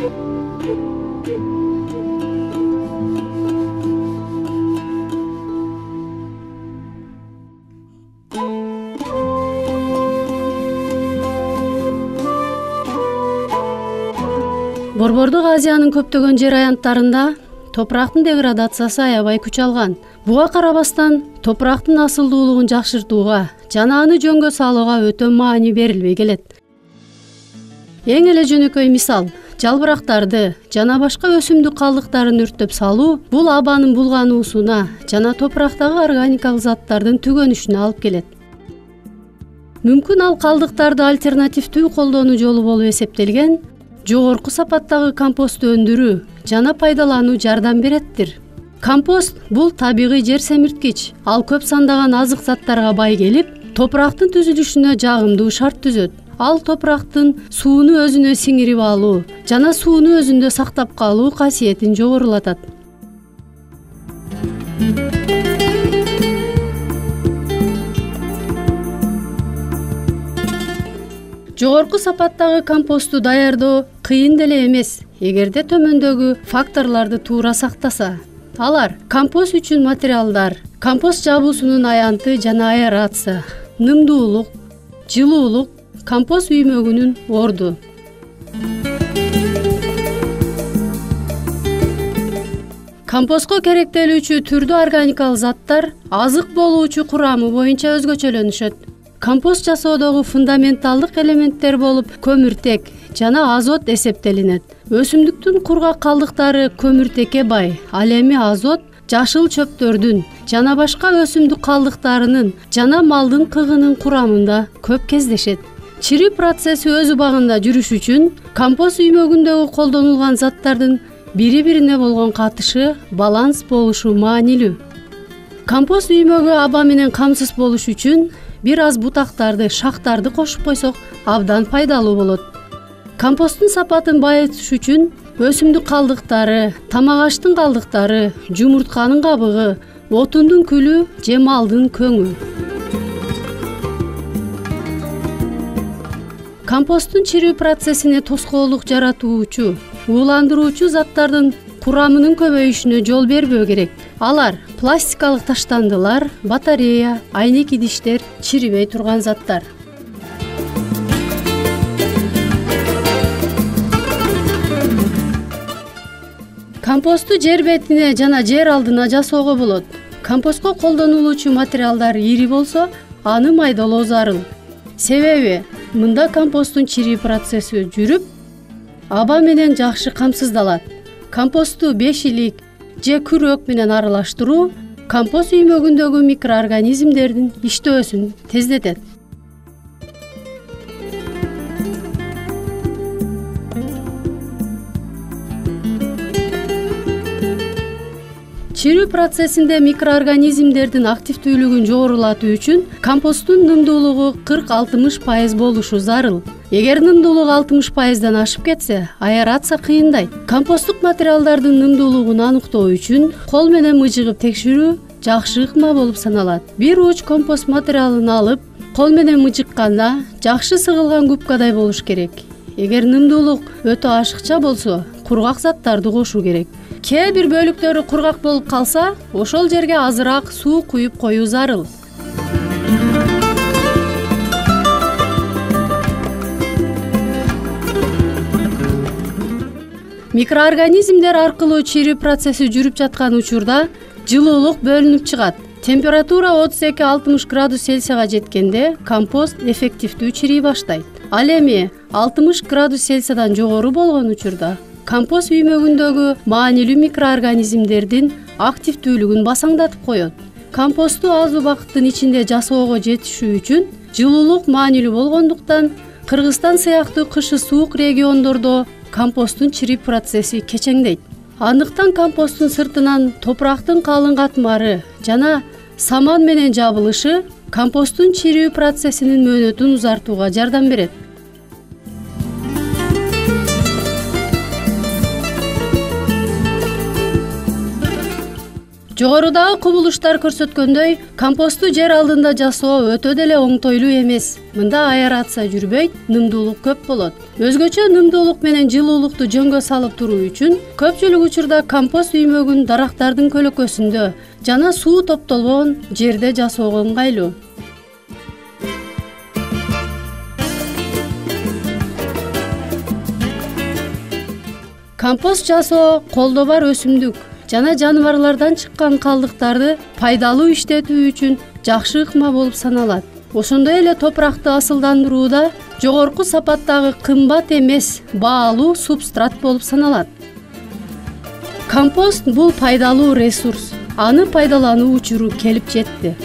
Борбордук Азиянын көптөгөн жер аянттарында топурактын деградациясы аябай күч алган. Буга карабастан топурактын асылдуулугун жакшыртууга жана аны жөнгө салууга өтө маани берилбей келет. Эң эле жөнөкөй мисал жалбырактарды жана башка өсүмдүк калдыктарын өрттөп салуу бул абанын булгануусуна жана топурактагы органикалык заттардын түгөнүшүнө алып келет. Мүмкүн ал калдыктарды альтернативдүү колдонуу жолу болуп эсептелген жогорку сапаттагы компосту өндүрүү жана пайдалануу жардам береттир. Компост бул табигый жер семирткич. Ал көп сандаган азык заттарга бай келип, топурактын түзүлүшүнө жагымдуу шарт түзөт. Ал топурактын сууну өзүнө сиңирип алуу жана сууну өзүндө сактап калуу касиетин жогорулатат. Жогорку сапаттагы компосту даярдоо кыйын деле эмес, эгерде төмөндөгү факторлорду туура сактаса. Алар: компост үчүн материалдар, компост жабуусунун аянты жана аэрация, нымдуулук, жылуулук, компост үймөгүнүн орду. Компостко керектелүүчү түрдүү органикалык заттар азык болуучу курамы боюнча өзгөчөлөнүшөт. Компост жасоодогу фундаменталдык элементтер болуп көмүртек жана азот эсептелинет. Өсүмдүктүн кургак калдыктары көмүртекке бай, ал эми азот жашыл чөптөрдүн жана башка өсүмдүк калдыктарынын жана малдын кыгынын курамында көп кездешет. Чирүү процесси өз убагында жүрүш үчүн компост үймөгүндөгү колдонулган заттардын бири-бирине болгон катышы баланс болушу маанилүү. Компост үймөгү аба менен камсыз болуш үчүн бир аз бутактарды, шактарды кошуп койсок абдан пайдалуу болот. Компосттун сапатын байытыш үчүн өсүмдүк калдыктары, тамак-аштын калдыктары, жумуртканын кабыгы, отундун күлү же малдын көңү. Компосттун чирүү процессине тоскоолдук жаратуучу, ууландыруучу заттардын курамынын көбөйүшүнө жол бербөө керек. Алар пластикалык таштандылар, батарея, айнек идиштер, чирибей турган заттар. Компосту жер бетине жана жер алдына жасоого болот. Компостко колдонулуучу материалдар ири болсо, аны майдалоо зарыл. Себеби мында компосттун чирүү процесси жүрүп, аба менен жакшы камсыздалат. Компосту бешилик же күрөк менен аралаштыруу компост үймөгүндөгү микроорганизмдердин иштөөсүн тездетет. Чирүү процессинде микроорганизмдердин активдүүлүгүн жогорулатуу үчүн компосттун нымдуулугу 40-60% болушу зарыл. Эгер нымдуулук 60%дан ашып кетсе, аэрация кыйындайт. Компосттук материалдардын нымдуулугун аныктоо үчүн кол менен мыжыгып текшерүү жакшы ыкма болуп саналат. Бир уч компост материалын алып, кол менен мыжыкканда жакшы сыгылган губкадай болуш керек. Эгер нымдуулук өтө ашыкча болсо, кургак заттарды кошуу керек. Кээ бир бөлүктөрү кургак болуп калса, ошол жерге азыраак суу куюп коюу зарыл. Микроорганизмдер аркылуу чирүү процесси жүрүп жаткан учурда жылуулук бөлүнүп чыгат. Температура 32-60 градус Цельсияга жеткенде компост эффективдүү чирий баштайт. Ал эми 60 градус Цельсиядан жогору болгон учурда компост үймөгүндөгү маанилүү микроорганизмдердин активдүүлүгүн басаңдатып коет. Компосту аз убакыттын ичинде жасоого жетишүү үчүн жылуулук маанилүү болгондуктан Кыргызстан сыяктуу кышы суук региондордо компосттун чирүү процесси кечеңдейт. Андыктан компосттун сыртынан топурактын калың катмары жана саман менен жабылышы компосттун чирүү процессинин мөөнөтүн узартууга жардам берет. Жогорудагы кубулуштар көрсөткөндөй, компосту жер алдында жасоо өтө деле оңтойлуу эмес. Мында аэрация жүрбөйт, нымдуулук көп болот. Өзгөчө нымдуулук менен жылуулукту жөнгө салып туруу үчүн көпчүлүк учурда компост үймөгүн дарактардын көлөкөсүндө жана суу топтолгон жерде жасоого ыңгайлуу. Компост жасоо колдо бар өсүмдүк жана жаныбарлардан чыккан калдыктарды пайдалуу иштетүү үчүн жакшы ыкма болуп саналат. Ошондой эле топуракты асылдандырууда жогорку сапаттагы кымбат эмес, баалуу субстрат болуп саналат. Компост бул пайдалуу ресурс. Аны пайдалануу учуру келип жетти.